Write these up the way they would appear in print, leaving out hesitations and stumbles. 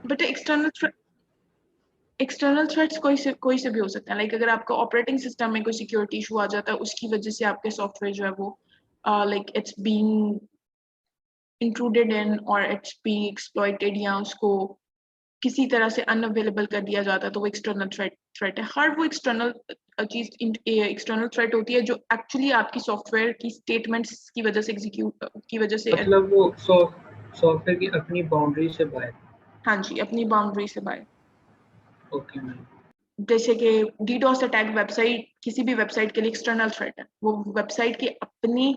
But external threats कोई से भी हो सकता है। लाइक अगर आपका ऑपरेटिंग सिस्टम में कोई सिक्योरिटी इशू आ जाता है, उसकी वजह से आपके सॉफ्टवेयर जो है वो लाइक इट्स बीइंग इंट्रूडेड इन और इट्स बीइंग एक्सप्लॉइटेड, या उसको किसी तरह से अनअवेलेबल कर दिया जाता है, तो वो एक्सटर्नल थ्रेट है। हर वो एक्सटर्नल चीज एक्सटर्नल थ्रेट होती है जो एक्चुअली आपकी सॉफ्टवेयर की स्टेटमेंट्स की वजह से एग्जीक्यूट की वजह से। मतलब वो सॉफ्टवेयर की अपनी बाउंड्री से बाहर। हाँ जी, अपनी बाउंड्री से बाहर। Okay ma'am. जैसे कि डीडोस अटैक वेबसाइट, किसी भी वेबसाइट के लिए एक्सटर्नल थ्रेट है। वो वेबसाइट की अपनी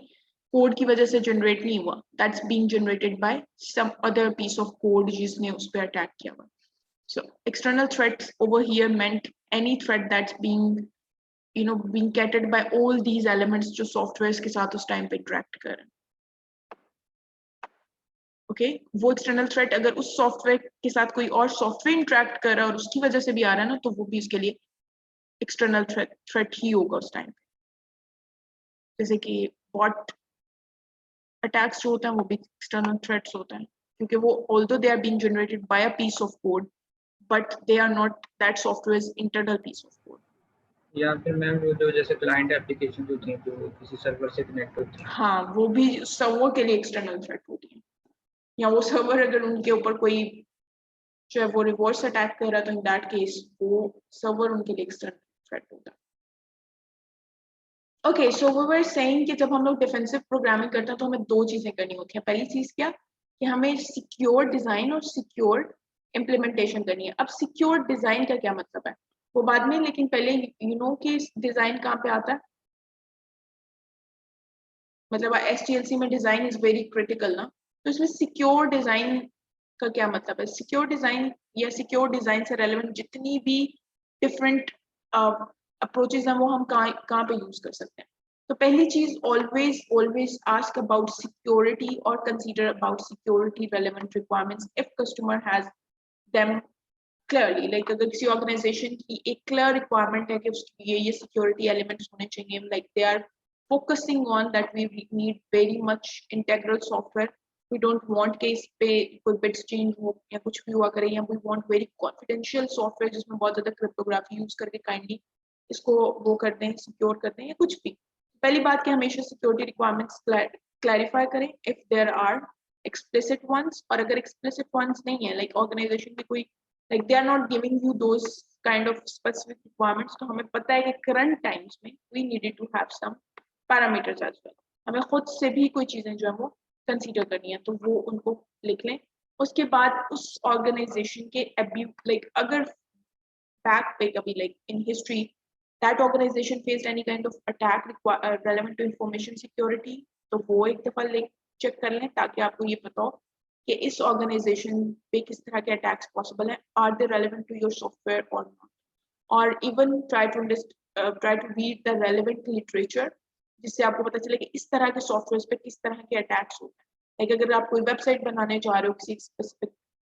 कोड की वजह से जनरेट नहीं हुआ, that's being generated by some other piece of code जिसने उस पर अटैक किया हुआ। So external threats over here meant any threat that's being catered by all these elements जो softwares के साथ उस time पे interact कर रहे हैं। Okay? वो external threat अगर उस software के साथ कोई और software interact कर रहा है और उसकी वजह से भी आ रहा है ना, तो वो भी इसके लिए external threat ही होगा उस time पे। जैसे कि bot attacks जो होते हैं वो भी external threats होते हैं, क्योंकि वो although they are being generated by a piece of code, but they are not that software's internal piece of code. या फिर मैम वो जो जैसे क्लाइंट एप्लीकेशन होती हैं जो किसी सर्वर से कनेक्ट होती हैं। हाँ, वो भी सर्वर के लिए एक्सटर्नल थ्रेट होती है। या वो सर्वर अगर उनके ऊपर कोई जो है वो रिवर्स अटैक कर रहा है, तो इन दैट केस वो सर्वर उनके लिए एक्सटर्नल थ्रेट होता है। Okay, so we were saying कि जब हम लोग डिफेंसिव प्रोग्रामिंग करते हैं तो हमें दो चीजें करनी होती हैं। पहली चीज क्या कि हमें सिक्योर डिजाइन और सिक्योर इम्प्लीमेंटेशन करनी है। अब सिक्योर डिजाइन का क्या मतलब है वो बाद में, लेकिन पहले कि डिजाइन कहाँ पे आता है। मतलब एसटीएलसी में डिजाइन इज वेरी क्रिटिकल ना, तो इसमें सिक्योर डिजाइन का क्या मतलब है। सिक्योर डिजाइन या सिक्योर डिजाइन से रेलेवेंट जितनी भी डिफरेंट अप्रोचेज हैं वो हम कहाँ पे यूज कर सकते हैं। तो पहली चीज always always ask about security और consider about security relevant requirements if customer has them clearly. Like अगर किसी ऑर्गेनाइजेशन की एक क्लियर रिक्वायरमेंट है कि उसकी ये सिक्योरिटी एलिमेंट्स होने चाहिए, like they are focusing on that we need very much integral software. We don't want कि इस पे कोई bits change हो या कुछ भी हुआ करे, या we want very confidential software जिसमें बहुत ज़्यादा cryptography use करके kindly इसको वो करते हैं, secure करते हैं या कुछ भी। पहली बात कि हमेशा security requirements clarify करें if there are explicit ones, और अगर explicit ones नहीं है, like organization की कोई like they are not giving you those kind of specific requirements, तो हमें पता है कि current times में we needed to have some parameters as well. हमें खुद से भी कोई चीजें जो है वो कंसीडर करनी है, तो वो उनको लिख लें। उसके बाद उस ऑर्गेनाइजेशन के लाइक अगर बैक पे कभी like in history that organisation faced any kind of attack relevant to information security, तो वो एक दफा चेक कर लें ताकि आपको ये पता हो कि इस ऑर्गेनाइजेशन पे किस तरह के अटैक्स पॉसिबल है, are they relevant to your software और नॉट। और even try to read the relevant literature, जिससे आपको पता चले कि इस तरह के सॉफ्टवेयर पे किस तरह के अटैक्स होते हैं। लाइक अगर आप कोई वेबसाइट बनाने जा रहे हो किसी स्पेसिफिक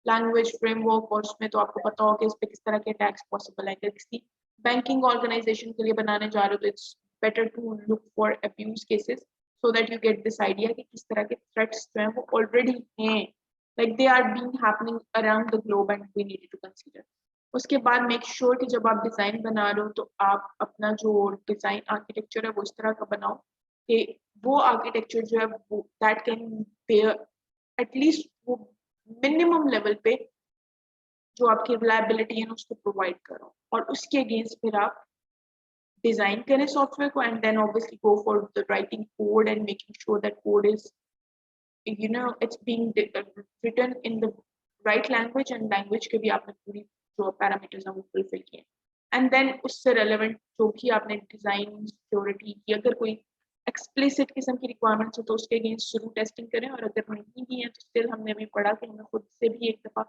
लैंग्वेज फ्रेमवर्क और उसमें, तो आपको पता हो कि इस पे किस तरह के अटैक्स पॉसिबल है। अगर किसी बैंकिंग ऑर्गेनाइजेशन के लिए बनाने जा रहे हो तो it's better to look for abuse cases so that you get this idea कि किस तरह के थ्रेट्स जो हैं वो ऑलरेडी हैं, like they are being happening around the globe and we need to consider. उसके बाद मेक श्योर कि जब आप डिजाइन बना रहे हो तो आप अपना जो डिजाइन आर्किटेक्चर है वो इस तरह का बनाओ कि वो आर्किटेक्चर जो है वो दैट कैन बेयर एटलीस्ट वो मिनिमम लेवल पे जो आपकी रिलायबिलिटी है उसको प्रोवाइड करो, और उसके अगेंस्ट फिर आप डिजाइन करें सॉफ्टवेयर को, and then obviously go for the writing code and making sure that code is it's being written in the right language, and language के भी आपने पूरी जो पैरामीटर्स हैं वो फुलफिल किए। एंड देन उससे रेलेवेंट जो भी आपने डिजाइन सिक्योरिटी की अगर कोई एक्सप्लिसिट किस्म की रिक्वायरमेंट्स हो तो उसके अगेंस्ट जरूर टेस्टिंग करें, और अगर नहीं भी है तो स्टिल हमने भी पढ़ा कि हमें खुद से भी एक दफा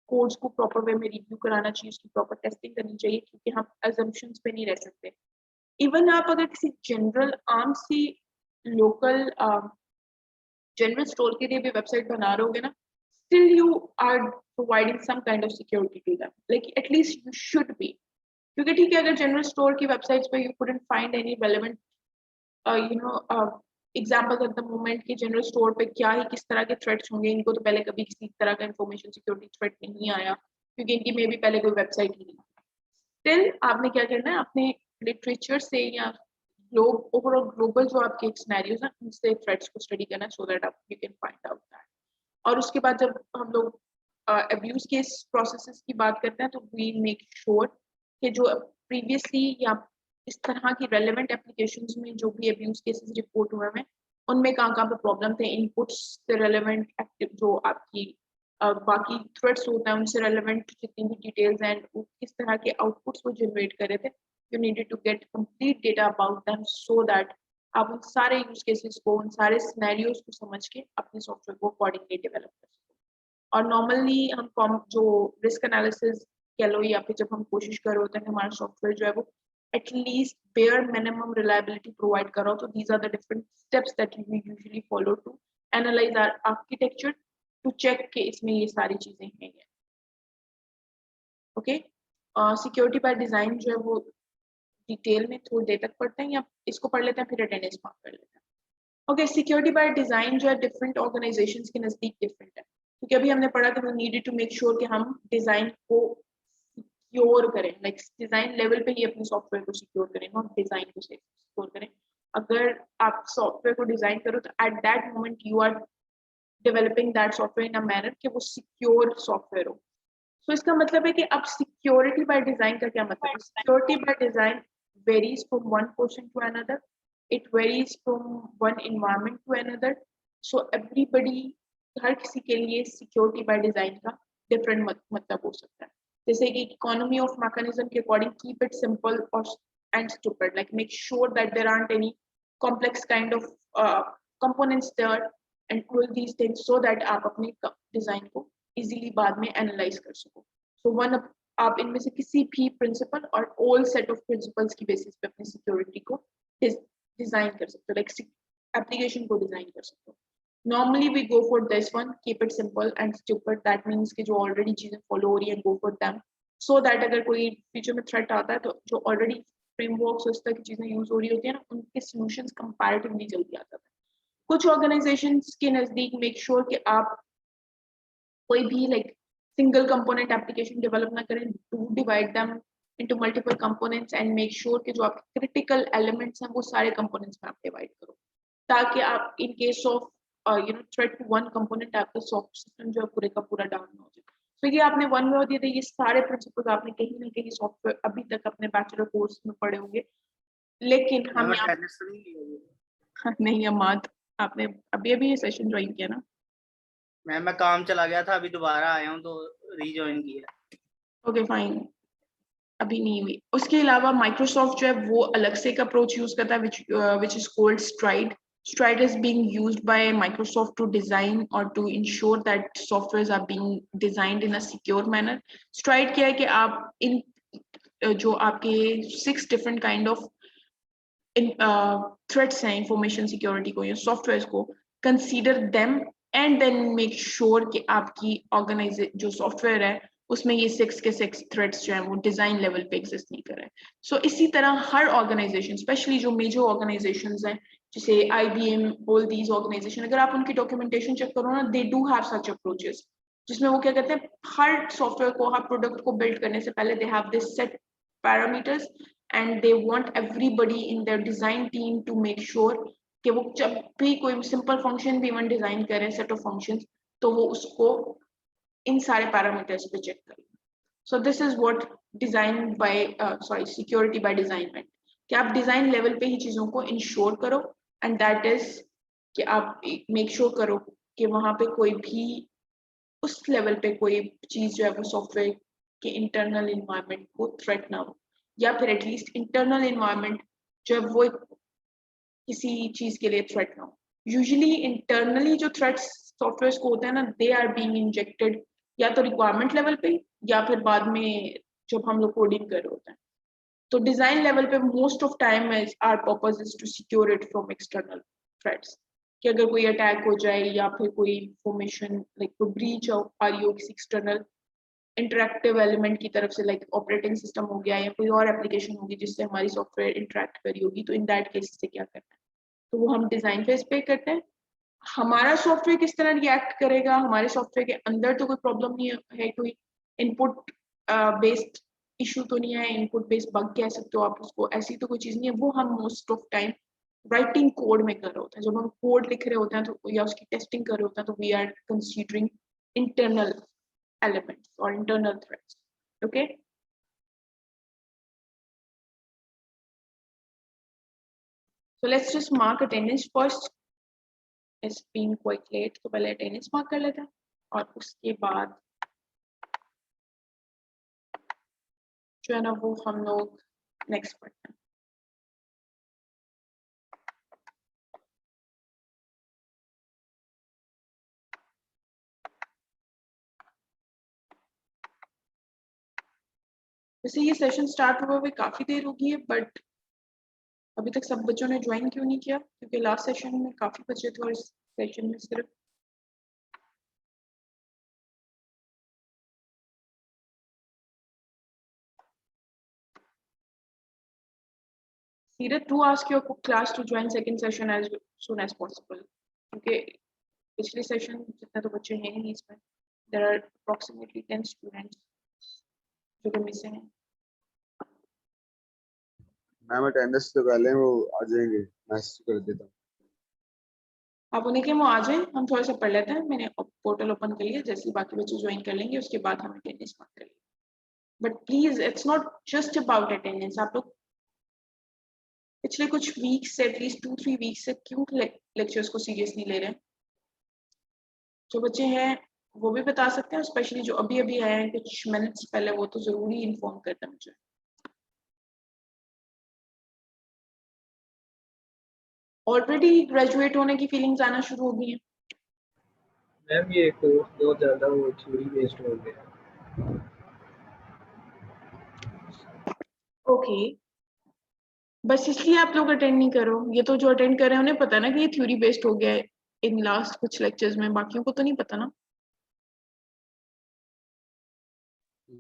कोड्स को प्रॉपर वे में रिव्यू कराना चाहिए, उसकी प्रॉपर टेस्टिंग करनी चाहिए, क्योंकि हम अजम्पशंस पे नहीं रह सकते। इवन आप अगर किसी जनरल आम सी लोकल जनरल स्टोर के लिए भी वेबसाइट बना रहे ना, still you are providing some kind of security to them, like at least you should be। क्योंकि ठीक है अगर जनरल स्टोर की वेबसाइट्स पे you couldn't find any relevant example at the moment कि जनरल स्टोर पे क्या ही किस तरह के थ्रेट्स होंगे, इनको तो पहले कभी किसी तरह का इंफॉर्मेशन सिक्योरिटी थ्रेट नहीं आया, क्योंकि इनकी में भी पहले कोई वेबसाइट ही नहीं। स्टिल आपने क्या करना है, अपने लिटरेचर से या ओवरऑल ग्लोबल जो आपके सिनेरियोज हैं उनसे थ्रेट्स को स्टडी करना, सो दैट आप you can find out that. और उसके बाद जब हम लोग अब्यूज केस प्रोसेसेस की बात करते हैं तो वी मेक श्योर कि जो प्रीवियसली या इस तरह की रेलेवेंट एप्लीकेशंस में जो भी अब्यूज केसेस रिपोर्ट हुए हैं उनमें कहाँ पे प्रॉब्लम थे, इनपुट्स से रेलेवेंट एक्टिव जो आपकी बाकी थ्रेड्स होता है उनसे रेलेवेंट जितनी भी डिटेल्स एंड किस तरह के आउटपुट्स वो जनरेट कर रहे थे, you needed to get complete data about them so that आप उन सारे यूज केसेस को, उन सारे सिनेरियोज को समझ के अपने सॉफ्टवेयर को अकॉर्डिंगली डेवलप कर सकते। और नॉर्मली हम जो रिस्क एनालिसिस कह लो या फिर जब हम कोशिश कर रहे होते हैं हमारा सॉफ्टवेयर जो है वो at least bare minimum reliability provide करो, तो these are the different steps that we usually follow to analyse our architecture to check कि इसमें ये सारी चीजें हैं। ओके, सिक्योरिटी बाय डिजाइन जो है वो डिटेल में थोड़ी देर तक पढ़ते हैं या इसको पढ़ लेते हैं फिर अटेंडेंस मार्क कर लेते हैं। ओके, सिक्योरिटी बाय डिजाइन जो है डिफरेंट ऑर्गेनाइजेशंस के नजदीक डिफरेंट है, क्योंकि अभी हमने पढ़ा कि we needed to make sure कि हम डिजाइन को सिक्योर करें, लाइक डिजाइन लेवल पे ही अपने सॉफ्टवेयर को सिक्योर करें, नॉट डिजाइन को सिक्योर करें। अगर आप सॉफ्टवेयर को डिजाइन करो तो at that moment you are developing that software in a manner कि वो सिक्योर सॉफ्टवेयर हो। तो इसका मतलब है कि अब सिक्योरिटी बाय डिजाइन का क्या मतलब है? Security by design varies from one person to another, it varies from one environment to another, so everybody, हर किसी के लिए सिक्योरिटी बाय डिजाइन का डिफरेंट मतलब हो सकता है। जैसे कि इकोनॉमी ऑफ मैकेनिज्म के अकॉर्डिंग कीप इट सिंपल और and stupid, like make sure that there aren't any complex kind of components there and all these things, so that आप अपने डिजाइन को इजीली बाद में एनालाइज कर सको। सो वन आप इनमें से किसी भी प्रिंसिपल और ऑल सेट ऑफ प्रिंसिपल्स की बेसिस पे अपनी सिक्योरिटी को डिजाइन कर सकते हो, लाइक एप्लीकेशन को डिजाइन कर सकते हो। Normally we go for this one, keep it simple and stupid, that means कि जो ऑलरेडी चीजें फॉलो हो रही है go for them, so that अगर कोई फ्यूचर में थ्रेट आता है तो जो ऑलरेडी फ्रेमवर्क्स उस तरह की चीजें यूज हो रही होती है ना, उनके सॉल्यूशंस कंपैरेटिवली जल्दी आ जाते हैं। कुछ ऑर्गेनाइजेशंस के नजदीक मेक श्योर कि आप कोई भी like single component application develop ना करें, to divide them into multiple components and make sure कि जो आपके क्रिटिकल एलिमेंट्स हैं वो सारे कंपोनेंट्स में आप डिवाइड करो, ताकि आप in case of threat to one component आपका सॉफ्ट सिस्टम जो है पूरे का पूरा डाउन हो जाए। तो ये आपने वन में दिए थे, ये सारे प्रिंसिपल्स आपने कहीं ना कहीं सॉफ्टवेयर अभी तक अपने बैचलर कोर्स में पढ़े होंगे, लेकिन हम नहीं अमाद, आपने अभी अभी ये सेशन ज्वाइन किया ना? मैं काम चला गया था, अभी दोबारा आया हूँ तो रीजॉइन किया। ओके फाइन, अभी नहीं हुई। उसके अलावा माइक्रोसॉफ्ट जो है वो अलग से एक अप्रोच यूज करता है which is called Stride. Stride is being used by Microsoft to design or to ensure that softwares are being designed in a secure manner. Stride क्या है कि आप इन जो आपके 6 different kind of threats हैं information security को या software को, consider them and then make sure कि आपकी ऑर्गेनाइज जो सॉफ्टवेयर है उसमें ये 6 के 6 थ्रेड्स जो है वो डिजाइन लेवल पे एग्जिस्ट नहीं कर रहे हैं। सो इसी तरह हर ऑर्गेनाइजेशन, स्पेशली जो मेजर ऑर्गेनाइजेशंस हैं जैसे IBM, ऑल दीज ऑर्गेनाइजेशन, अगर आप उनकी डॉक्यूमेंटेशन चेक करो ना, they do have such approaches जिसमें वो क्या कहते हैं, हर सॉफ्टवेयर को, हर प्रोडक्ट को बिल्ड करने से पहले they have this set parameters and they want everybody in their design team to make sure कि वो जब भी कोई सिंपल फंक्शन भी इवन डिजाइन करें सेट ऑफ फंक्शंस, तो वो उसको इन सारे पैरामीटर्स पे चेक करें। So this is what design by security by design में, कि आप डिजाइन लेवल पे ही चीजों को इंश्योर करो एंड दैट इज कि आप मेक श्योर करो कि वहां पे कोई भी उस लेवल पे कोई चीज जो है वो सॉफ्टवेयर के इंटरनल इन्वायरमेंट को थ्रेट ना हो, या फिर एटलीस्ट इंटरनल इन्वायरमेंट जो है वो किसी चीज के लिए थ्रेट ना हो। यूजुअली इंटरनली जो थ्रेट्स सॉफ्टवेयर को होते हैं ना, दे आर बीइंग इंजेक्टेड या तो रिक्वायरमेंट लेवल पे या फिर बाद में जब हम लोग कोडिंग कर रहे होते हैं। तो डिजाइन लेवल पे most of time our purpose is to secure it from external threats, कि अगर कोई अटैक हो जाए या फिर कोई इंफॉर्मेशन लाइक कोई ब्रीच आ रही हो किसी एक्सटर्नल इंटरैक्टिव एलिमेंट की तरफ से, लाइक ऑपरेटिंग सिस्टम हो गया या कोई और एप्लीकेशन होगी जिससे हमारी सॉफ्टवेयर इंटरैक्ट करी होगी, तो इन दैट केस से क्या करना है, तो वो हम डिजाइन फेज पे करते हैं। हमारा सॉफ्टवेयर किस तरह रिएक्ट करेगा, हमारे सॉफ्टवेयर के अंदर तो कोई प्रॉब्लम नहीं है, कोई इनपुट बेस्ड इशू तो नहीं है, इनपुट बेस्ड बग कह सकते हो आप उसको, ऐसी तो कोई चीज़ नहीं है। वो हम most of time writing code में कर रहे होते हैं। जब हम कोड लिख रहे होते हैं तो या उसकी टेस्टिंग कर रहे होते हैं तो we are considering internal elements और internal threads. Okay, so let's just mark attendance first. It's been quite late, तो पहले attendance mark कर लेते हैं और उसके बाद जो है ना वो हम लोग नेक्स्ट पढ़ते हैं। वैसे ये सेशन स्टार्ट हुआ हुआ काफी देर हो गई है, बट अभी तक सब बच्चों ने ज्वाइन क्यों नहीं किया? क्योंकि लास्ट सेशन में काफी बच्चे थे और इस सेशन में सिर्फ Seerat, to ask your class to join second session as soon as possible, क्योंकि पिछले सेशन जितने तो बच्चे हैं नहीं इसमें, देयर आर अप्रोक्सीमेटली 10 स्टूडेंट्स जो कि मिसिंग हैं। मैम अटेंडेंस तो पहले वो आ जाएंगे, मैसेज कर देता हूँ। आप उन्हें के वो आ जाएं, हम थोड़ा सा पढ़ लेते हैं। मैंने पोर्टल ओपन कर लिया, जैसे बाकी बच्चे ज्वाइन कर लेंगे उसके बाद हम अटेंडेंस मार्क कर लेंगे। But please it's not just about attendance. आप लोग पिछले कुछ वीक्स से, एटलीस्ट 2-3 वीक्स से क्यों लेक्चर्स को सीरियसली ले रहे हैं? जो बच्चे हैं वो भी बता सकते हैं, स्पेशली जो अभी अभी आए हैं कुछ मिनट्स पहले, वो तो जरूरी इन्फॉर्म करते हैं मुझे। ऑलरेडी ग्रेजुएट होने की फीलिंग्स आना शुरू हो गई हैं। मैम ये कोर्स बहुत ज्यादा वो थ्योरी बेस्ड हो गया। ओके, बस इसलिए आप लोग अटेंड नहीं करो। ये तो जो अटेंड कर रहे हैं उन्हें पता ना कि ये थ्योरी बेस्ड हो गया है इन लास्ट कुछ लेक्चर्स में, बाकियों को तो नहीं पता ना।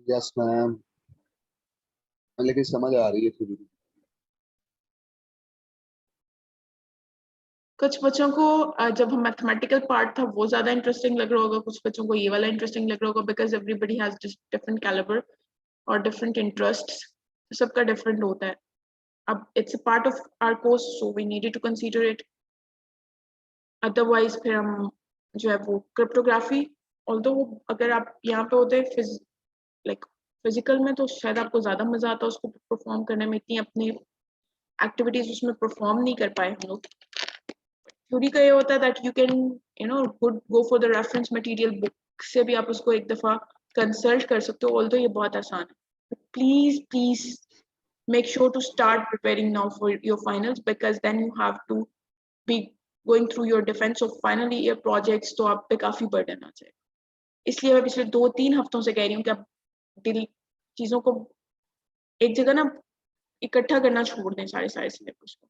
यस मैम, लेकिन समझ आ रही है थोड़ी। कुछ बच्चों को जब हम मैथमेटिकल पार्ट था वो ज्यादा इंटरेस्टिंग लग रहा होगा, कुछ बच्चों को ये वाला इंटरेस्टिंग लग रहा होगा, because everybody has different calibre और डिफरेंट इंटरेस्ट्स, सबका डिफरेंट होता है। अब it's a part of our course, so we needed to consider it. Otherwise फिर हम जो है वो क्रिप्टोग्राफी, ऑल्दो अगर आप यहाँ पे होते लाइक फिजिकल में तो शायद आपको ज्यादा मजा आता उसको परफॉर्म करने में, इतनी अपनी एक्टिविटीज उसमें परफॉर्म नहीं कर पाए हम लोग। थ्योरी का ये होता है that you can good go for the reference material book से भी आप उसको एक दफा कंसल्ट कर सकते हो, ऑल्दो ये बहुत आसान है। Please please make sure to start preparing now for your finals, because then you have to be going through your defense of final year projects, तो आप पे काफी burden आ जाएगा। इसलिए मैं पिछले 2-3 हफ्तों से कह रही हूँ कि आप चीजों को एक जगह ना इकट्ठा करना छोड़ दें, सारे सिलेबस को।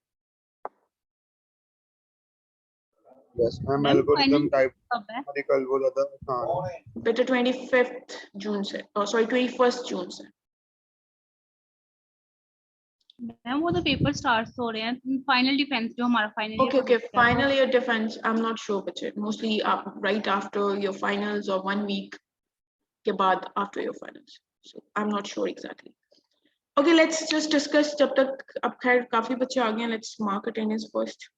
यस मैम, एल्गोरिथम टाइप हमारी कल वो ज्यादा आसान है। बेटा 25 जून से, सॉरी 21 जून से। मैम वो तो पेपर स्टार्ट हो रहे हैं, फाइनल डिफेंस जो हमारा final okay final year defence, I am not sure बच्चे, मोस्टली आप राइट आफ्टर योर फाइनल्स और 1 वीक के बाद after your finals, so I am not sure exactly. Okay let's just discuss, जब तक अब खैर काफी बच्चे आ गए हैं, लेट्स मार्क अटेंडेंस फर्स्ट,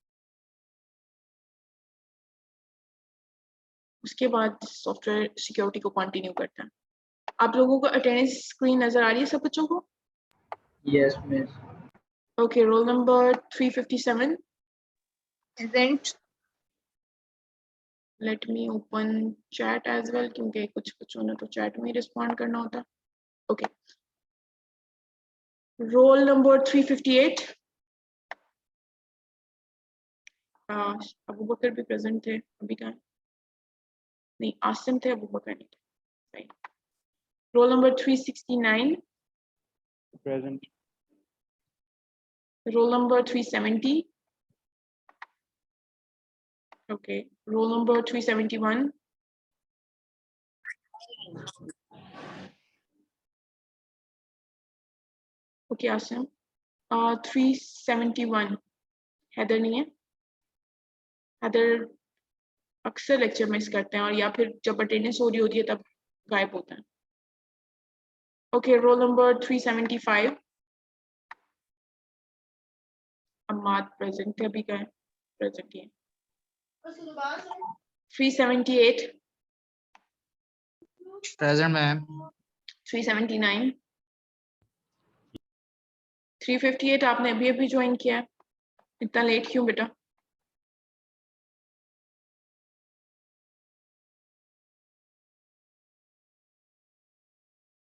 उसके बाद सॉफ्टवेयर सिक्योरिटी को कंटिन्यू करते हैं। आप लोगों को अटेंडेंस स्क्रीन नजर आ रही है सब बच्चों को? Yes miss. Okay, roll number 357 present. Let me open chat as well, क्योंकि कुछ बच्चों ने तो चैट में ही रिस्पॉन्ड करना होता है। ओके, रोल नंबर 358, अबू बकर भी प्रेजेंट थे, अभी कहाँ नहीं, आसिम थे, अबू बकर नहीं थे। Roll number 369 present. Roll number 370, okay, roll number 371, okay Asim, 371 Haider नहीं है, हैदर अक्सर लेक्चर मिस करते हैं और या फिर जब अटेंडेंस हो रही होती है तब गायब होता है। Okay, roll number 375. Ahmad present है अभी का है present ही है 378 Present, ma'am. 379 358 आपने अभी अभी ज्वाइन किया है इतना लेट क्यों बेटा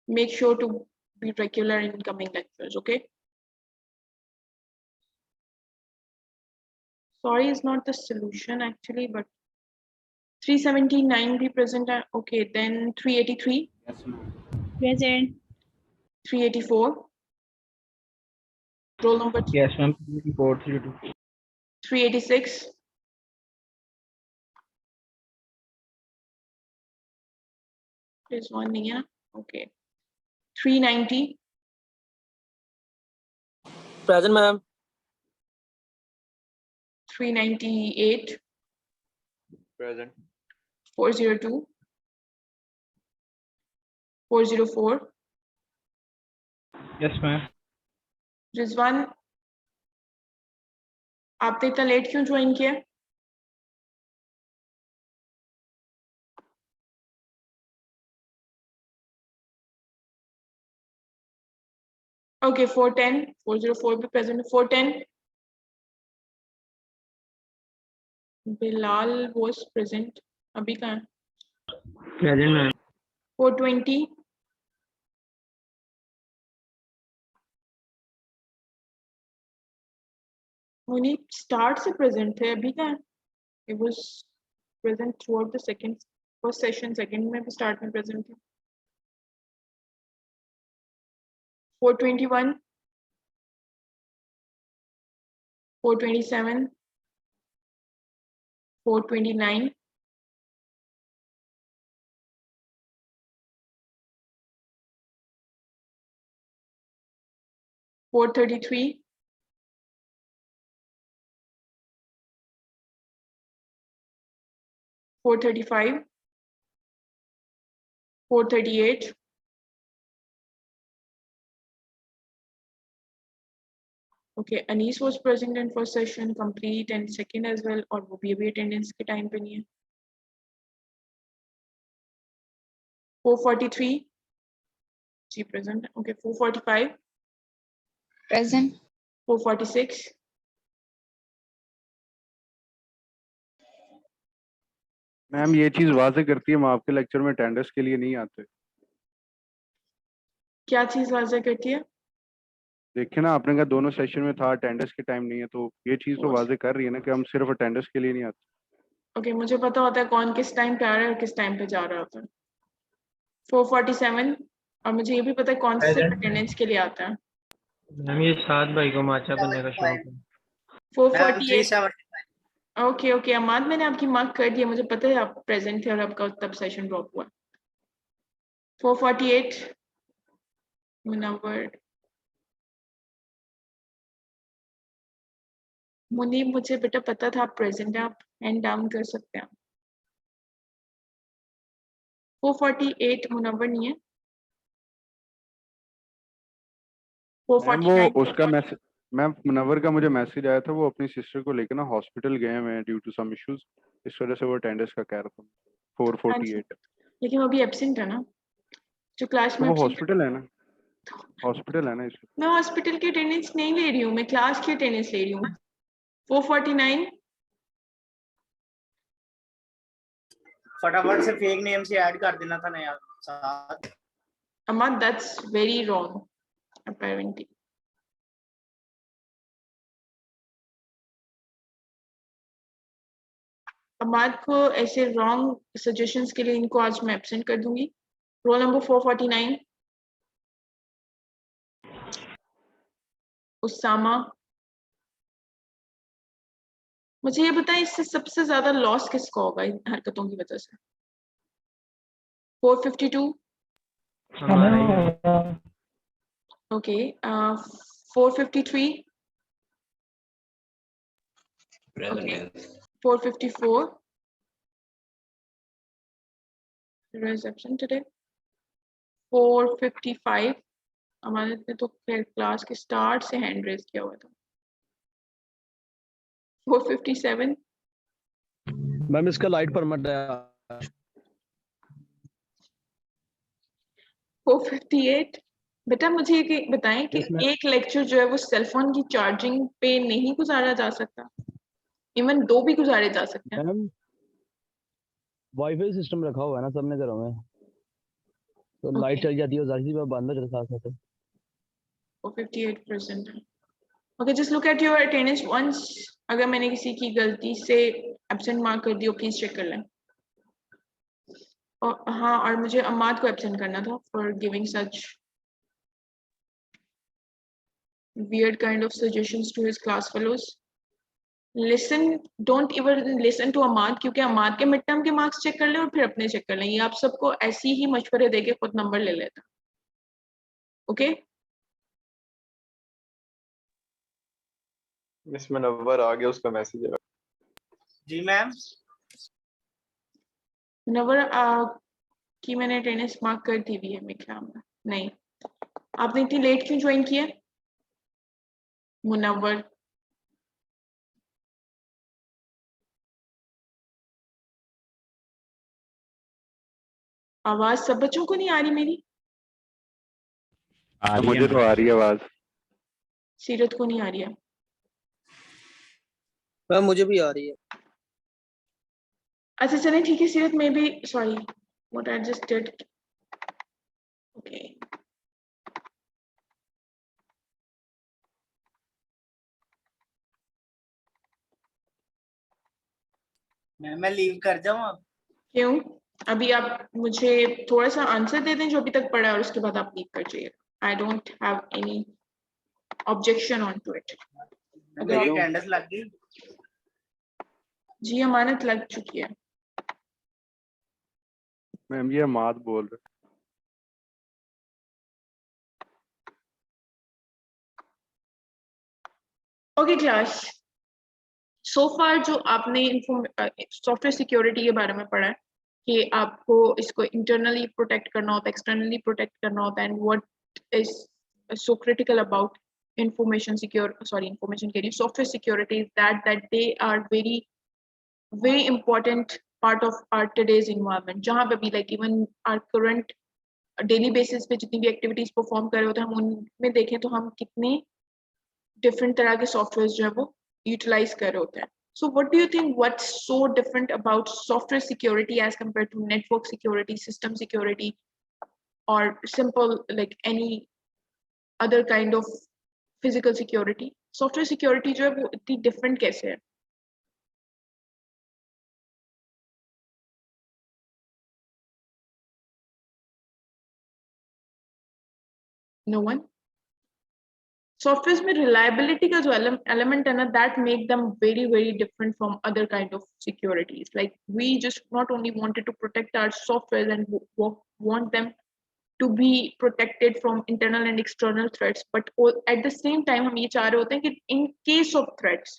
make sure to be regular in coming lectures, okay? Sorry is not the solution actually, but 379 be present. Okay, then 383, Present. 384. Roll number Yes, ma'am. 382. 386. There's one here. Okay. 390. Present, ma'am. 398. Present. 402. 404. Yes, ma'am. Rizwan, आपने इतना late क्यों join किया Okay, 410, 404 be present. 410. Bilal was present. अभी कहाँ है? Present, ma'am. 420. Munib start से present थे अभी कहाँ है? It was present throughout the first session, second में भी start में present थे. 421. 427. 429. 433. 435. 438. 'Okay, Anis was present in first session, complete and second as well, और वो भी अभी attendance के time पे नहीं है. 443. जी present. Okay, 445. Present. 446. मैम ये चीज वाजे करती है हम आपके लेक्चर में अटेंडेंस के लिए नहीं आते क्या चीज वाज़ा करती है देखिए ना आपने कहा दोनों सेशन में था अटेंडेंस के टाइम नहीं है तो ये चीज तो वाजे कर रही है ना कि हम सिर्फ अटेंडेंस के लिए नहीं आते ओके मुझे पता होता है कौन किस टाइम पे आ रहा है और किस टाइम पे जा रहा होता है 447 और मुझे ये भी पता है कौन सिर्फ अटेंडेंस के लिए आता है मैम ये सात भाई को माचा बनने का शौक है 448 ओके ओके अमाद मैंने आपकी मार्क कर दिया मुझे पता है आप प्रेजेंट थे और आपका तब सेशन ड्रॉप हुआ 448 मुनव्वर मुनीब मुझे बेटा पता था आप प्रेजेंट हैं आप हैंड डाउन कर सकते हैं 448 मुनव्वर नहीं है 449 वो उसका मैसेज मैम मुनव्वर का मुझे मैसेज आया था वो अपनी सिस्टर को लेकर ना हॉस्पिटल गए हैं ड्यू टू सम इश्यूज इस वजह से वो अटेंडेंस का कह रहा था 448 लेकिन वो अभी एब्सेंट है ना जो क्लास में तो वो हॉस्पिटल है ना इसलिए मैं हॉस्पिटल की अटेंडेंस नहीं ले रही हूँ मैं क्लास की अटेंडेंस ले रही हूँ 449 फटाफट से फेक नेम से ऐड कर देना था नया साथ Ahmad, that's very wrong apparently Ahmad को ऐसे रॉन्ग सजेशंस के लिए इनको आज मैं एब्सेंट कर दूंगी रोल नंबर 449 उसामा मुझे ये बताएं इससे सबसे ज्यादा लॉस किसको होगा इन हरकतों की वजह से 452 okay 453 okay 454 Who is absent today 4:55 अमानत ने तो खैर क्लास के स्टार्ट से हैंड रेज किया हुआ था। 4:57 मैम इसका लाइट परमिट है। 4:58 बेटा मुझे ये बताएं कि Yes, ma'am. एक लेक्चर जो है वो सेलफोन की चार्जिंग पे नहीं गुजारा जा सकता, इवन 2 भी गुजारे जा सकते हैं। मैम वाईफाई सिस्टम रखा हुआ है ना सबने घरों में, तो लाइट Okay. चल जाती है, जाहिर सी बात बंद हो जाता है साथ साथ। 58%। Okay, just look at your attendance once. अगर मैंने किसी की गलती से एब्सेंट मार्क कर दी हो प्लीज चेक कर लें। और हाँ, और मुझे अमाद को एब्सेंट करना था for giving such weird kind of suggestions to his class fellows. Listen, don't even listen to Ahmad, क्योंकि अमाद के मिड टर्म के मार्क्स चेक कर लें और फिर अपने चेक कर लें। ये आप सबको ऐसे ही मशवरे देके खुद नंबर ले लेता। ओके मिस मुनव्वर आ गया, उसका मैसेज है। जी मैम। नंबर की मैंने अटेंडेंस मार्क कर दी हुई है मेरे ख्याल में। नहीं, आपने इतनी लेट क्यों ज्वाइन किया मुनव्वर? आवाज सब बच्चों को नहीं आ रही मेरी? मुझे तो आ रही है आवाज। सीरत को नहीं आ रही है? मैम मुझे भी आ रही है। अच्छा चलें ठीक है। सीरत में भी sorry what I just did. Okay मैं लीव कर जाऊं अब? क्यों? अभी आप मुझे थोड़ा सा आंसर दे दें जो अभी तक पढ़ा है और उसके बाद आप लीव कर जाइए। I don't have any objection on to it. मेरी अटेंडेंस लग गई? जी अमानत लग चुकी है। मैम ये अमाद बोल रहे। ओके क्लास, सो फार जो आपने सॉफ्टवेयर सिक्योरिटी के बारे में पढ़ा है कि आपको इसको इंटरनली प्रोटेक्ट करना होता है, एक्सटर्नली प्रोटेक्ट करना होता है, and what is so critical about information software security is that they are very important part of our today's environment, जहाँ पे भी like even our current daily basis पे जितनी भी activities perform कर रहे होते हैं, हम उनमें देखें तो हम कितने different तरह के softwares जो है वो utilize कर रहे होते हैं। So what do you think what's so different about software security as compared to network security, system security, or simple like any other kind of physical security? Software security जो है वो इतनी different कैसे है? No one? Softwares में reliability का जो element है ना, that make them very different from other kind of securities. Like we just not only wanted to protect our software and want them to be protected from internal and external threats, but at the same time हम ये चाह रहे होते हैं कि in case of threats,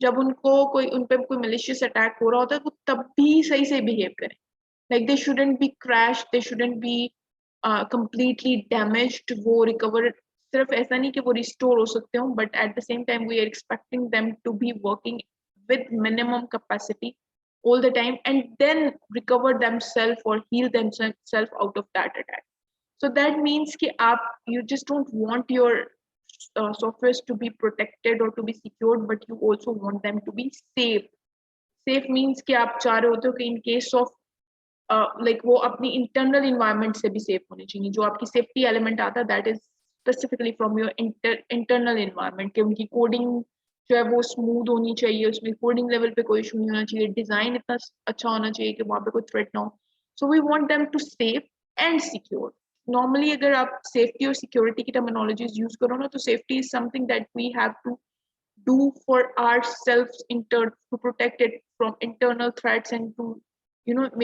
जब उनको उन पे कोई malicious attack हो रहा होता है तो तब भी सही से behave करें. Like they shouldn't be crashed, they shouldn't be completely damaged. वो recover सिर्फ ऐसा नहीं कि वो रिस्टोर हो सकते हो, but at the same time we are expecting them to be working with minimum capacity all the time and then recover themselves or heal themselves out of that attack. So that means कि आप you just don't want your softwares to be protected or to be secured, but you also want them to be safe. Safe means कि आप चाह रहे होते हो कि in case of like वो अपनी internal environment से भी safe होने चाहिए। जो आपकी safety element आता है that is specifically from your internal environment, कि उनकी कोडिंग जो है वो स्मूथ होनी चाहिए, उसमें कोडिंग लेवल पे कोई इशू नहीं होना चाहिए, डिजाइन इतना अच्छा होना चाहिए कि वहाँ पे कोई थ्रेट ना हो। So we want them to safe and secure. Normally अगर आप सेफ्टी और सिक्योरिटी की टर्मिनोलॉजीज यूज करो ना, तो safety is something that we have to do for ourselves to protect it from internal threats and to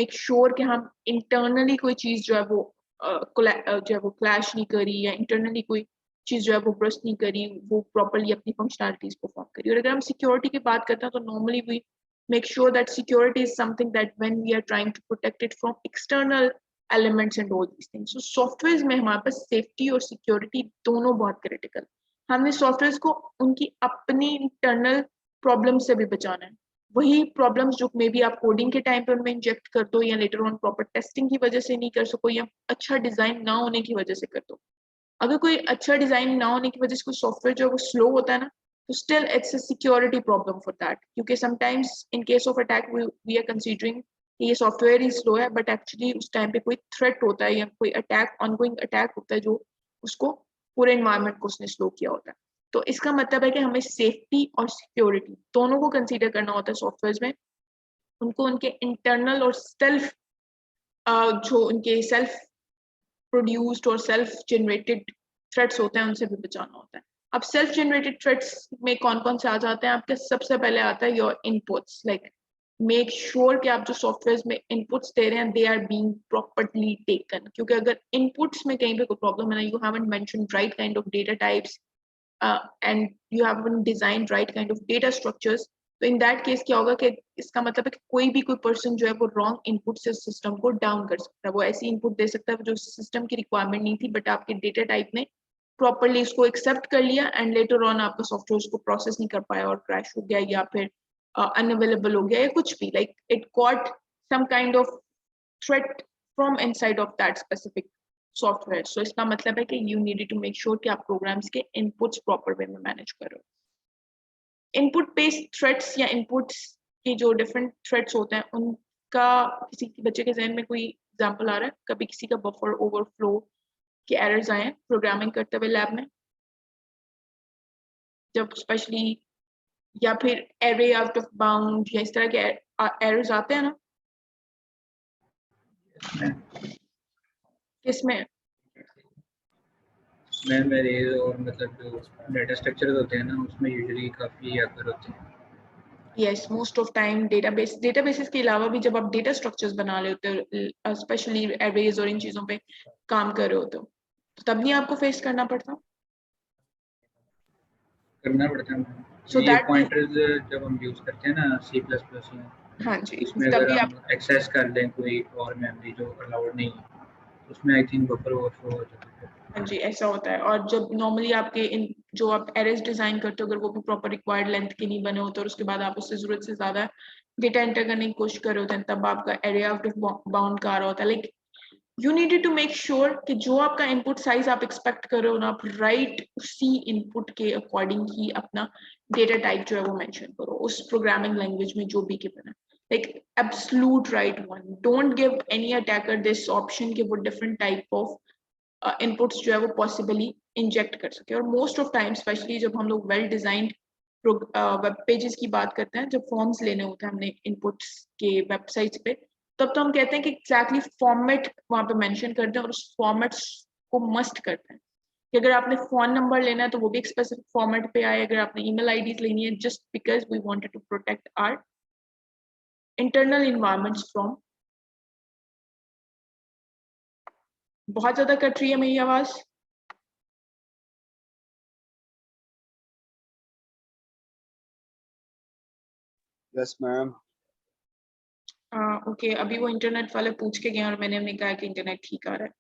make sure कि हम internally कोई चीज जो है वो जो है वो क्लैश नहीं करी, या इंटरनली कोई चीज जो है वो ब्रस्ट नहीं करी, वो प्रॉपर्ली अपनी फंक्शनैलिटीज परफॉर्म करी। और अगर हम सिक्योरिटी की बात करते हैं तो normally we make sure that security is something that when we are trying to protect it from external elements and all these things. So softwares में हमारे पास safety और security दोनों बहुत critical. हमने softwares को उनकी अपनी internal problems से भी बचाना है. वही प्रॉब्लम्स जो मे बी आप कोडिंग के टाइम पे उनमें इंजेक्ट कर दो या लेटर ऑन प्रॉपर टेस्टिंग की वजह से नहीं कर सको या अच्छा डिजाइन ना होने की वजह से कर दो. अगर कोई अच्छा डिजाइन ना होने की वजह से कोई सॉफ्टवेयर जो है वो स्लो होता है ना, तो still it's a security problem for that, क्योंकि sometimes in case of attack we are considering कि ये सॉफ्टवेयर ही स्लो है, बट एक्चुअली उस टाइम पे कोई थ्रेट होता है या कोई अटैक ऑनगोइंग अटैक होता है जो उसको पूरे एनवायरनमेंट को उसने स्लो किया होता है. तो इसका मतलब है कि हमें सेफ्टी और सिक्योरिटी दोनों को कंसीडर करना होता है सॉफ्टवेयर में. उनको उनके इंटरनल और सेल्फ जो उनके सेल्फ प्रोड्यूस्ड और सेल्फ जनरेटेड थ्रेट्स होते हैं उनसे भी बचाना होता है. अब सेल्फ जनरेटेड थ्रेट्स में कौन कौन से आ जाते हैं आपके? सबसे पहले आता है your inputs. Like make sure कि आप जो सॉफ्टवेयर में इनपुट्स दे रहे हैं they are being properly taken, क्योंकि अगर इनपुट्स में कहीं पे कोई प्रॉब्लम है ना, you haven't mentioned right kind of data types and you haven't designed right kind of data structures, तो in that case क्या होगा कि इसका मतलब है कि कोई भी कोई पर्सन जो है वो रॉन्ग इनपुट से सिस्टम को डाउन कर सकता है. वो ऐसी इनपुट दे सकता है जो सिस्टम की रिक्वायरमेंट नहीं थी, बट आपके डेटा टाइप ने प्रॉपरली उसको एक्सेप्ट कर लिया एंड लेटर ऑन आपका सॉफ्टवेयर उसको प्रोसेस नहीं कर पाया और क्रैश हो गया या फिर अनअवेलेबल हो गया या कुछ भी. Like it got some kind of threat from inside of that specific software. So इसका मतलब है कि you needed to make sure कि आप प्रोग्राम्स के इनपुट्स प्रॉपर वे में मैनेज करो. इनपुट बेस्ड थ्रेट्स या इनपुट्स के जो डिफरेंट थ्रेट्स होते हैं उनका किसी बच्चे के जहन में कोई एग्जांपल आ रहा है? कभी किसी का बफर ओवरफ्लो के एरर्स आए हैं प्रोग्रामिंग करते हुए लैब में, जब स्पेशली या फिर एरे आउट ऑफ बाउंड या इस तरह के एरर्स आते हैं ना? किसमें? मैम एरेज और मतलब जो डेटा स्ट्रक्चर्स होते हैं ना उसमें यूजुअली काफी अगर होते हैं. Yes, most of time databases के अलावा भी जब आप डेटा स्ट्रक्चर्स बना रहे होते हो, स्पेशली एरेज और इन चीजों पे काम कर रहे होते हो, तो तब नहीं आपको फेस करना पड़ता है. So ये पॉइंटर्स जब हम यूज करते हैं ना C++ में, हाँ जी, इसमें तभी अगर आप हम एक्सेस कर दें कोई और मेमोरी जो अलाउड नहीं है, उसमें आई थिंक बफर ओवरफ्लो हो जाता है. हाँ जी ऐसा होता है. और जब नॉर्मली आपके इन जो आप एरेज डिजाइन करते हो अगर वो भी प्रॉपर रिक्वायर्ड लेंथ के नहीं बने होते और उसके बाद आप उससे जरूरत से ज्यादा डेटा एंटर करने की कोशिश कर रहे होते हैं, तब आपका एरे आउट ऑफ बाउंड का आ रहा होता है. Like you needed to make sure कि जो आपका इनपुट साइज आप एक्सपेक्ट कर रहे हो ना, आप राइट उसी इनपुट के अकॉर्डिंग ही अपना डेटा टाइप जो है वो मेंशन करो उस प्रोग्रामिंग लैंग्वेज में जो भी गिवन है. Like absolute right one. Don't give any attacker this option कि वो डिफरेंट टाइप ऑफ इनपुट्स जो है वो पॉसिबली इंजेक्ट कर सके. और मोस्ट ऑफ टाइम स्पेशली जब हम लोग वेल डिजाइंड वेब पेजेस की बात करते हैं, जब फॉर्म्स लेने होते हैं हमने इनपुट्स के वेबसाइट्स पे, तब तो हम कहते हैं कि एग्जैक्टली फॉर्मेट वहां पे मेंशन करते हैं और उस फॉर्मेट्स को मस्ट करते हैं कि अगर आपने फोन नंबर लेना है तो वो भी एक स्पेसिफिक फॉर्मेट पे आए, अगर आपने ईमेल आईडीज लेनी है, just because we wanted to protect our internal environments from. बहुत ज्यादा कट रही है मेरी आवाज. Yes ma'am. ओके, अभी वो इंटरनेट वाले पूछ के गए और मैंने उन्हें कहा कि इंटरनेट ठीक आ रहा है.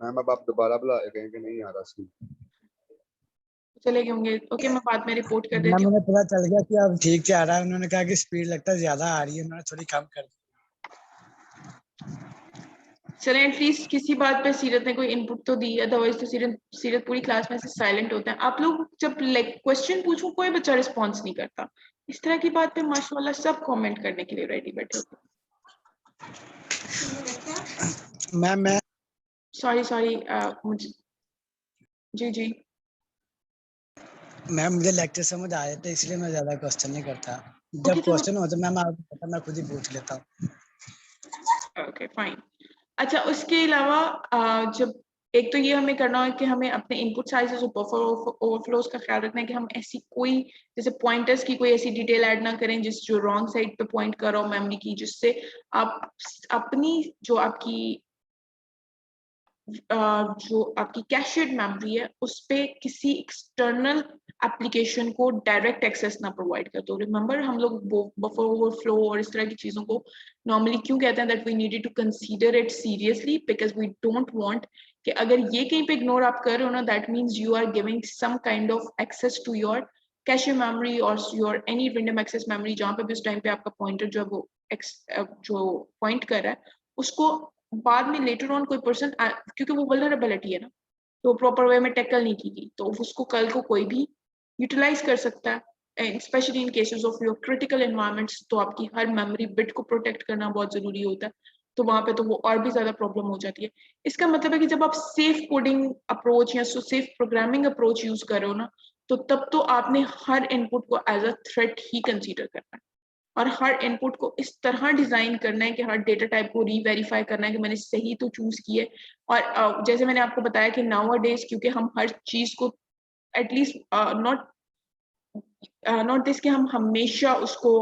मैम अब आप दोबारा बुला कहें कि नहीं आ रहा सीन. चले गए होंगे. ओके, मैं बाद में रिपोर्ट कर मैम देती हूँ. उन्हें पता चल गया कि अब ठीक से आ रहा है. उन्होंने कहा कि स्पीड लगता है ज्यादा आ रही है, उन्होंने थोड़ी कम कर दी. चले एटलीस्ट किसी बात पे सीरत ने कोई इनपुट तो दी, अदरवाइज तो सीरत पूरी क्लास में से साइलेंट होते हैं. आप लोग जब लाइक क्वेश्चन पूछो कोई बच्चा रिस्पॉन्स नहीं करता. इस तरह की बात पे माशाल्लाह सब कमेंट करने के लिए रेडी बैठे होते हैं. मैम मैं सॉरी मुझे जी जी मैम मुझे लेक्चर समझ आ जाते इसलिए मैं ज्यादा क्वेश्चन नहीं करता. Okay, जब तो- क्वेश्चन हो तो मैम आपको पता मैं खुद ही पूछ लेता हूँ. Okay fine. अच्छा, उसके अलावा जब एक तो ये हमें करना है कि हमें अपने इनपुट साइजेस और बफर ओवरफ्लोज का ख्याल रखना है कि हम ऐसी कोई जैसे पॉइंटर्स की कोई ऐसी डिटेल ऐड ना करें जिस जो रॉन्ग साइड पे पॉइंट कर रहा हो मेमोरी की, जिससे आप अपनी जो आपकी जो आपकी कैशेड मेमोरी है उस पे किसी एक्सटर्नल एप्लीकेशन को डायरेक्ट एक्सेस ना प्रोवाइड कर दो। रिमेंबर हम लोग बफर ओवरफ्लो और इस तरह की चीजों को नॉर्मली क्यों कहते हैं that we needed to consider it seriously, because we don't want कि अगर ये कहीं पे इग्नोर आप कर रहे हो ना, that means you are giving some kind of access to your cache memory और your any random access memory, जहाँ पे भी उस टाइम पे आपका पॉइंटर जो है वो जो पॉइंट कर रहा है उसको बाद में लेटर ऑन कोई पर्सन, क्योंकि वो वल्नरेबिलिटी है ना, तो प्रॉपर वे में टैकल नहीं की गई, तो उसको कल को कोई भी यूटिलाइज कर सकता है, specially in cases of your critical environments. तो आपकी हर मेमोरी बिट को प्रोटेक्ट करना बहुत जरूरी होता है, तो वहां पे तो वो और भी ज्यादा प्रॉब्लम हो जाती है। इसका मतलब है कि जब आप सेफ कोडिंग अप्रोच या सेफ प्रोग्रामिंग अप्रोच यूज कर रहे हो ना, तो तब तो आपने हर इनपुट को एज अ थ्रेट ही कंसीडर करना है और हर इनपुट को इस तरह डिजाइन करना है कि हर डेटा टाइप को रीवेरीफाई करना है कि मैंने सही तो चूज की है। और जैसे मैंने आपको बताया कि नाउअडेज क्योंकि हम हर चीज को एटलीस्ट नॉट दिस कि हम हमेशा उसको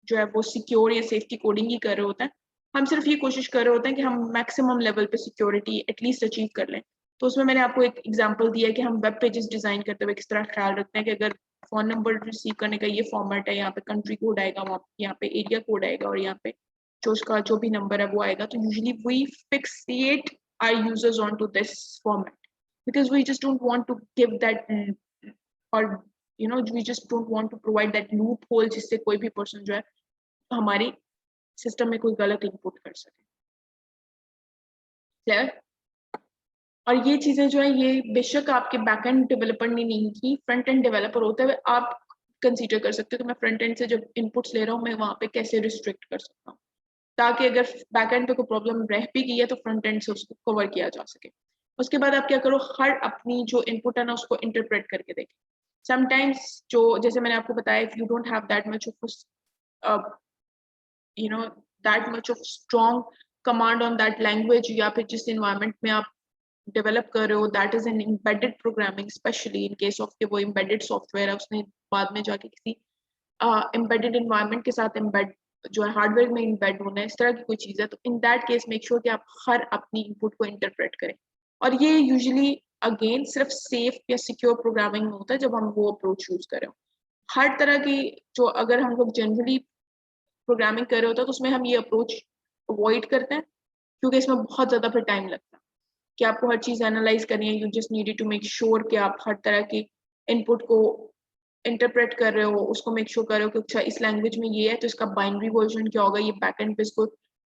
जो है वो सिक्योर या सेफ्टी कोडिंग ही कर रहे होते हैं, हम सिर्फ ये कोशिश कर रहे होते हैं कि हम मैक्सिमम लेवल पे सिक्योरिटी एटलीस्ट अचीव कर लें। तो उसमें मैंने आपको एक एग्जांपल दिया है कि हम वेब पेजेस डिजाइन करते हुए किस तरह ख्याल रखते हैं कि अगर फोन नंबर रिसीव करने का ये फॉर्मेट है, यहाँ पे कंट्री कोड आएगा, वहाँ यहाँ पे एरिया कोड आएगा और यहाँ पे जो उसका जो भी नंबर है वो आएगा, तो usually we fixate our users on to this format because we just don't want to give that और we just don't want to provide that loophole जिससे कोई भी पर्सन जो है हमारी सिस्टम में कोई गलत इनपुट कर सके। क्लियर? और ये चीजें जो है ये बेशक आपके बैकएंड डेवलपर ने नहीं की, फ्रंट एंड डेवलपर होते हुए आप कंसीडर कर सकते हो कि मैं फ्रंट एंड से जब इनपुट्स ले रहा हूँ मैं वहां पे कैसे रिस्ट्रिक्ट कर सकता हूँ, ताकि अगर बैकएंड पे कोई प्रॉब्लम रह भी गई है तो फ्रंट एंड से उसको कवर किया जा सके। उसके बाद आप क्या करो, हर अपनी जो इनपुट है ना उसको इंटरप्रेट करके देखें। समटाइम्स जो जैसे मैंने आपको बताया, if you don't have that much of that much of strong command on that language, या फिर जिस इन्वायरमेंट में आप डेवलप कर रहे हो that is an embedded programming, specially in case of के वो एम्बेडेड सॉफ्टवेयर है, उसने बाद में जाके किसी एम्बेडेड इन्वायरमेंट के साथ एम्बेड जो है हार्डवेयर में एम्बेड होना है, इस तरह की कोई चीज़ है, तो in that case make sure कि आप हर अपनी इनपुट को इंटरप्रेट करें। और ये यूजुअली अगेन सिर्फ सेफ या सिक्योर प्रोग्रामिंग में होता है जब हम वो अप्रोच यूज करें। हर तरह की जो अगर हम लोग जनरली प्रोग्रामिंग कर रहे होते हैं तो उसमें हम ये अप्रोच अवॉइड करते हैं, क्योंकि इसमें बहुत ज़्यादा फिर टाइम लगता है कि आपको हर चीज़ एनालाइज करनी है। You just needed to make sure कि आप हर तरह की इनपुट को इंटरप्रेट कर रहे हो, उसको मेक श्योर कर रहे हो कि अच्छा इस लैंग्वेज में ये है तो इसका बाइनरी वर्जन क्या होगा, ये बैकएंड पे इसको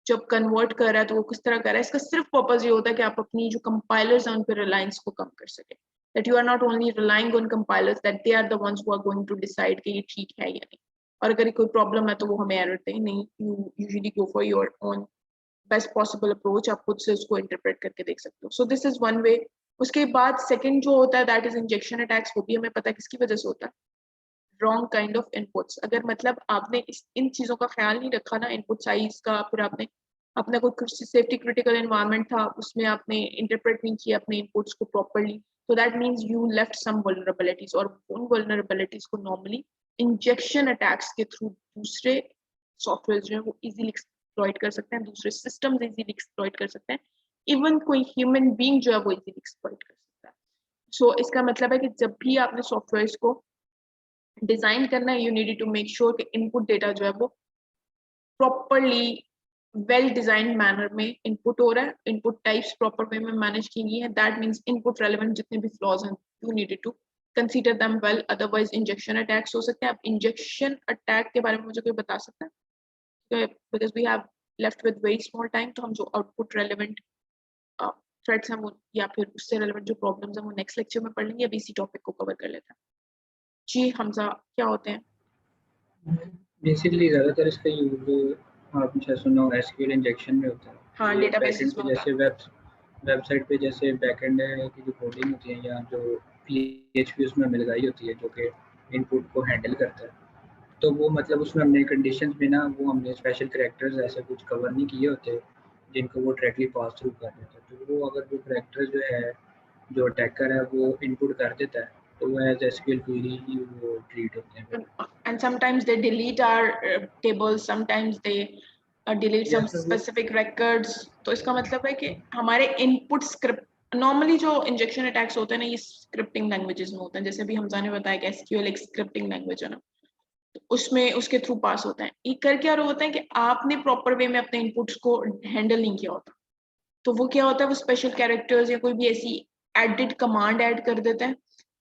जब कन्वर्ट कर रहा है तो वो किस तरह कर रहा है। इसका सिर्फ पर्पस ये होता है कि आप अपनी जो कंपाइलर्स हैं उन पर रिलायंस को कम कर सके, that you are not only relying on compilers, that they are the ones who are going to decide कि ये ठीक है या नहीं, और अगर कोई प्रॉब्लम है तो वो हमें एरर दें नहीं। You usually go for your own best possible approach, आप खुद से उसको इंटरप्रेट करके देख सकते हो। So this is one way. उसके बाद सेकंड जो होता है दैट इज इंजेक्शन अटैक्स। वो भी हमें पता है किसकी वजह से होता है, रॉन्ग काइंड ऑफ इनपुट्स। अगर मतलब आपने इन चीज़ों का ख्याल नहीं रखा ना, इनपुट साइज का, फिर आपने अपना कोई सेफ्टी क्रिटिकल एनवायरनमेंट था उसमें आपने इंटरप्रेट नहीं किया अपने इनपुट्स को प्रॉपर्ली, तो that means you left some vulnerabilities, और उन वल्नरेबिलिटीज को नॉर्मली इंजेक्शन अटैक्स के थ्रू दूसरे सॉफ्टवेयर जो है वो इजीली एक्सप्लॉइट कर सकते हैं, दूसरे सिस्टम्स इजीली एक्सप्लॉइट कर सकते हैं, इवन कोई ह्यूमन बीइंग जो है वो इजीली एक्सप्लॉइट कर सकता है। सो इसका मतलब है कि जब भी आपने सॉफ्टवेयर को डिजाइन करना है, you need to make sure कि इनपुट डेटा जो है वो प्रॉपरली वेल डिजाइन मैनर में इनपुट हो रहा है, इनपुट टाइप्स प्रॉपर वे में मैनेज की गई है। दैट मीन्स इनपुट रेलेवेंट जितने भी फ्लॉज हैं you needed to consider them well, otherwise injection attacks हो सकते हैं। आप इंजेक्शन अटैक के बारे में मुझे कोई बता सकता है? Because we have left with very small time, तो हम जो आउटपुट रेलेवेंट थ्रेड्स हैं वो या फिर उससे रेलेवेंट जो प्रॉब्लम्स हैं वो नेक्स्ट लेक्चर में पढ़ लेंगे, अभी इसी टॉपिक को कवर कर लेते हैं। जी हमजा, क्या होते हैं? बेसिकली ज़्यादातर इसका यूज आपने सुना हो एसक्यूएल इंजेक्शन में होता है। हाँ, डेटाबेसेस में जैसे वेबसाइट पे जैसे बैकएंड की जो कोडिंग होती है या जो PHP उसमें मिलगाई होती है जो कि इनपुट को हैंडल करता है, तो वो मतलब उसमें हमने कंडीशंस में ना वो हमने स्पेशल कैरेक्टर्स ऐसे कुछ कवर नहीं किए होते जिनको वो डायरेक्टली पास थ्रू कर देता है। तो वो अगर वो कैरेक्टर जो है जो अटैकर है वो इनपुट कर देता है तो वो एज एसक्यूएल क्वेरी ही वो ट्रीट होते हैं। And sometimes they delete our tables, sometimes they delete some Yes, sir. specific records. तो इसका मतलब है कि हमारे input script नॉर्मली जो इंजेक्शन अटैक्स होते हैं ना ये स्क्रिप्टिंग लैंग्वेजेस में होते हैं, जैसे भी हमजा ने बताया कि एसक्यूएल एक स्क्रिप्टिंग लैंग्वेज है ना, तो उसमें उसके थ्रू पास होता है। ये कर क्या रहा होता है कि आपने प्रॉपर वे में अपने इनपुट्स को हैंडल नहीं किया होता, तो वो क्या होता है, वो स्पेशल कैरेक्टर्स या कोई भी ऐसी एडिड कमांड ऐड कर देते हैं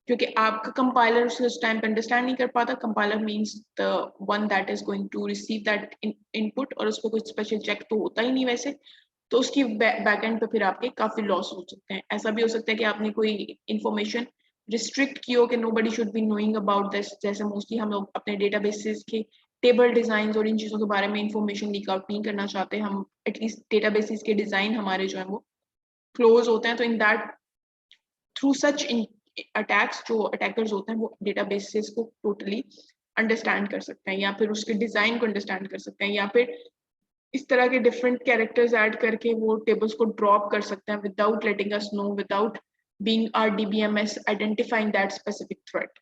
क्योंकि आपका कंपाइलर उस टाइम पे अंडरस्टैंड नहीं कर पाता। Compiler means the one that is going to receive that input, और उस पर कोई स्पेशल चेक तो होता ही नहीं वैसे, तो उसकी बैकएंड पे फिर आपके काफी लॉस हो सकते हैं। ऐसा भी हो सकता है कि आपने कोई इंफॉर्मेशन रिस्ट्रिक्ट की हो कि nobody should be knowing about this, जैसे मोस्टली हम लोग अपने डेटाबेसेस के टेबल डिजाइन और इन चीजों के बारे में इंफॉर्मेशन लीक आउट नहीं करना चाहते, हम एटलीस्ट डेटाबेसेस के डिजाइन हमारे जो है वो क्लोज होते हैं, तो in that through such attacks जो अटैकर्स होते हैं वो डेटाबेसेस को टोटली अंडरस्टैंड कर सकते हैं या फिर उसके डिजाइन को अंडरस्टैंड कर सकते हैं, या फिर इस तरह के डिफरेंट कैरेक्टर्स ऐड करके वो टेबल्स को ड्रॉप कर सकते हैं without letting us know, without being our DBMS identifying that specific threat.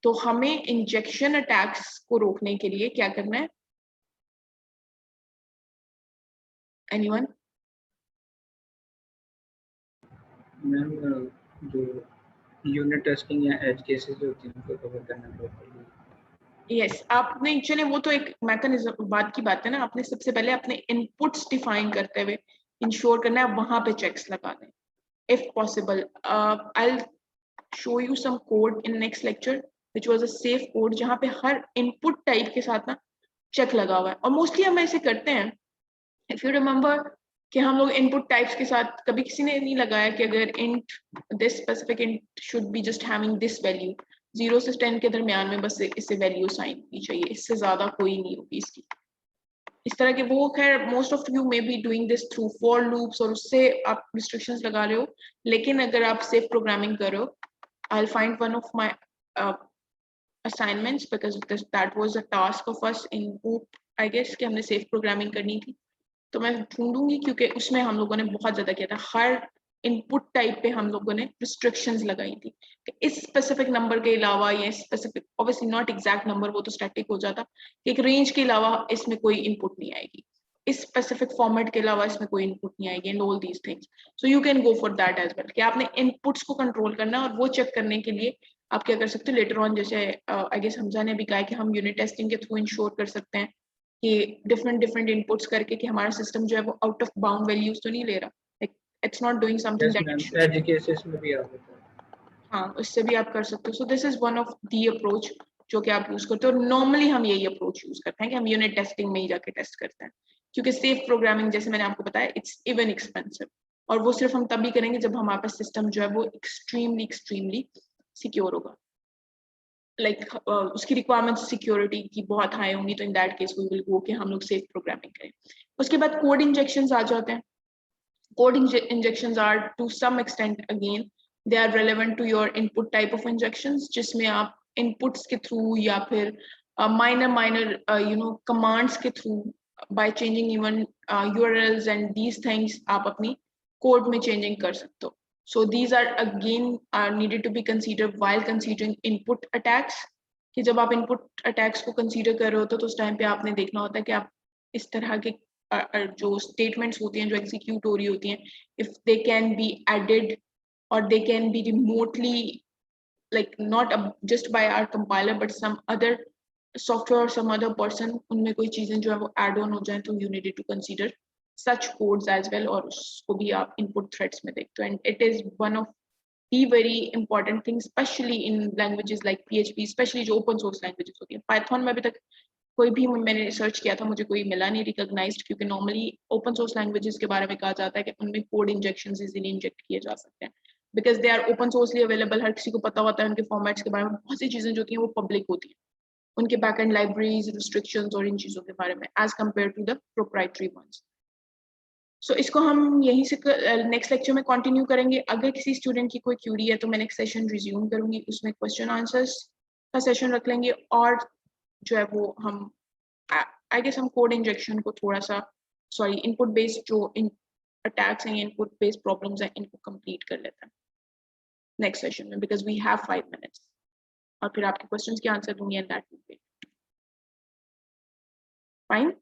तो हमें इंजेक्शन अटैक्स को रोकने के लिए क्या करना है? एनीवन? मैम जो यूनिट टेस्टिंग या एज केसेस होती हैं उनको कवर करना प्रॉपर्ली। यस, आपने एक्चुअली वो तो एक मैकेनिज्म बात की बात है ना, आपने सबसे पहले अपने इनपुट्स डिफाइन करते हुए इंश्योर करना है वहां पे चेक्स लगा दें if possible. I'll show you some code in next lecture which was a safe code जहाँ पे हर input type के साथ ना check लगा हुआ है, और mostly हम ऐसे करते हैं if you remember कि हम लोग input types के साथ कभी किसी ने नहीं लगाया कि अगर int this specific int should be just having this value 0 से 10 के दरमियान में बस इससे वैल्यू साइन होनी चाहिए, इससे ज्यादा कोई नहीं होगी इसकी, इस तरह के वो। खैर most of you may be doing this through for loops और उससे आप रिस्ट्रिक्शंस लगा रहे हो, लेकिन अगर आप सेफ प्रोग्रामिंग कर रहे हो, I will find one of my assignments because that was a task of us in group I guess कि हमने सेफ प्रोग्रामिंग करनी थी, तो मैं ढूंढूंगी क्योंकि उसमें हम लोगों ने बहुत ज्यादा किया था। हर इनपुट टाइप पे हम लोगों ने रिस्ट्रिक्शंस लगाई थी कि इस स्पेसिफिक नंबर के अलावा या specific, obviously not exact number, वो तो स्टैटिक हो जाता, एक रेंज के अलावा इसमें कोई इनपुट नहीं आएगी, इस स्पेसिफिक फॉर्मेट के अलावा इसमें कोई इनपुट नहीं आएगी, and all these things. So you can go for that as well कि आपने इनपुट्स को कंट्रोल करना है, और वो चेक करने के लिए आप क्या कर सकते हो लेटर ऑन, जैसे आई गेस हमजा ने भी कहा कि हम यूनिट टेस्टिंग के थ्रू इंश्योर कर सकते हैं कि डिफरेंट इनपुट्स करके कि हमारा सिस्टम जो है वो आउट ऑफ बाउंड वैल्यूज तो नहीं ले रहा, like it's not doing something that it should. Edge cases में भी आ जाता है। हाँ, उससे भी आप कर सकते हो। So this is one of the approach जो कि आप यूज करते हो, नॉर्मली हम यही अप्रोच यूज करते हैं कि हम यूनिट टेस्टिंग में ही जाके टेस्ट करते हैं, क्योंकि सेफ प्रोग्रामिंग जैसे मैंने आपको बताया इट्स इवन एक्सपेंसिव, और वो सिर्फ हम तभी करेंगे जब हमारे पास सिस्टम जो है वो एक्सट्रीमली सिक्योर होगा, लाइक उसकी रिक्वायरमेंट्स सिक्योरिटी की बहुत हाई होंगी, तो in that case we will go कि हम लोग सेफ प्रोग्रामिंग करें। उसके बाद कोड इंजेक्शंस आ जाते हैं। Code injections are to some extent again they are relevant to your input type of injections, जिसमें आप इनपुट्स के थ्रू या फिर माइनर यू नो कमांड्स के through by changing even URLs and these things आप अपनी कोड में changing कर सकते हो। So these are again needed to be considered while considering input attacks, कि जब आप input attacks को consider कर रहे होते हो तो उस टाइम पे आपने देखना होता है कि आप इस तरह के जो statements होती हैं जो execute हो रही होती हैं, if they can be added or they can be remotely like not just by our compiler but some other software or some other person, उनमें कोई चीजें जो है वो add on हो जाए तो you needed to consider such codes as well, और उसको भी आप input threads में देखते हो, and it is one of the very important things especially in languages like PHP, especially जो open source languages होती हैं। Python में अभी तक कोई भी मैंने रिसर्च किया था मुझे कोई मिला नहीं रिकॉग्नाइज्ड, क्योंकि नॉर्मली ओपन सोर्स लैंग्वेजेस के बारे में कहा जाता है कि उनमें कोड इंजेक्शंस इजीली इंजेक्ट किए जा सकते हैं because they are open sourcely available, हर किसी को पता होता है उनके फॉर्मेट्स के बारे में, बहुत सी चीजें जो होती हैं वो पब्लिक होती हैं, उनके बैकएंड लाइब्रेरीज रिस्ट्रिक्शंस और इन चीजों के बारे में as compare to the proprietary ones. So इसको हम यहीं से नेक्स्ट लेक्चर में कंटिन्यू करेंगे। अगर किसी स्टूडेंट की कोई क्यूरी है तो मैं नेक्स्ट सेशन रिज्यूम करूंगी, उसमें क्वेश्चन आंसर्स का सेशन रख लेंगे, और जो है वो हम आई गेस हम कोड इंजेक्शन को थोड़ा सा इनपुट बेस्ड जो अटैक्स हैं, इनपुट बेस्ड प्रॉब्लम्स हैं, इनको कंप्लीट कर लेते हैं नेक्स्ट सेशन में बिकॉज वी हैव 5 minutes, और फिर आपके क्वेश्चंस के आंसर दूंगी and that will be fine.